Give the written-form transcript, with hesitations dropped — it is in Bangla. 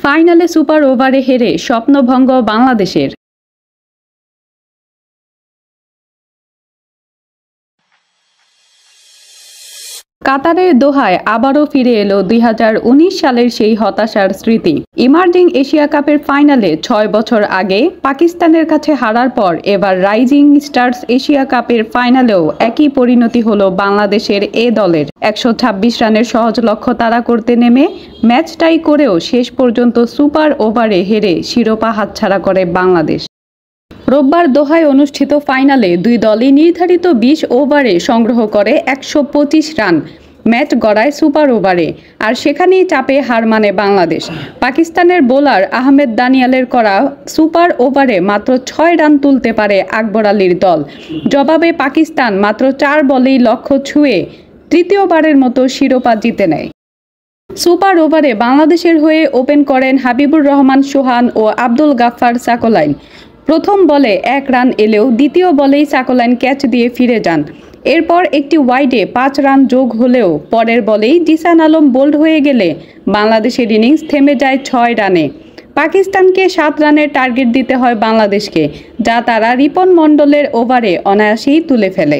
ফাইনালে সুপার ওভারে হেরে স্বপ্নভঙ্গ বাংলাদেশের। কাতারের দোহায় আবারও ফিরে এলো 2019 সালের সেই হতাশার স্মৃতি। ইমার্জিং এশিয়া কাপের ফাইনালে 6 বছর আগে পাকিস্তানের কাছে হারার পর এবার রাইজিং স্টার্স এশিয়া কাপের ফাইনালেও একই পরিণতি হলো বাংলাদেশের এ দলের। 126 রানের সহজ লক্ষ্য তাড়া করতে নেমে ম্যাচ টাই করেও শেষ পর্যন্ত সুপার ওভারে হেরে শিরোপা হাতছাড়া করে বাংলাদেশ। রোববার দোহায় অনুষ্ঠিত ফাইনালে দুই দলই নির্ধারিত 20 ওভারে সংগ্রহ করে 125 রান। ম্যাচ গড়ায় সুপার ওভারে, আর সেখানেই চাপে হার মানে বাংলাদেশ। পাকিস্তানের বোলার আহমেদ দানিয়ালের করা সুপার ওভারে মাত্র 6 রান তুলতে পারে আকবর আলীর দল। জবাবে পাকিস্তান মাত্র 4 বলেই লক্ষ্য ছুঁয়ে তৃতীয়বারের মতো শিরোপা জিতে নেয়। সুপার ওভারে বাংলাদেশের হয়ে ওপেন করেন হাবিবুর রহমান সোহান ও আব্দুল গাফফার সাকলাইন। প্রথম বলে 1 রান এলেও দ্বিতীয় বলেই সাকলাইন ক্যাচ দিয়ে ফিরে যান। এরপর একটি ওয়াইডে 5 রান যোগ হলেও পরের বলেই জিসান আলম বোল্ড হয়ে গেলে বাংলাদেশের ইনিংস থেমে যায় 6 রানে। পাকিস্তানকে 7 রানের টার্গেট দিতে হয় বাংলাদেশকে, যা তারা রিপন মণ্ডলের ওভারে অনায়াসেই তুলে ফেলে।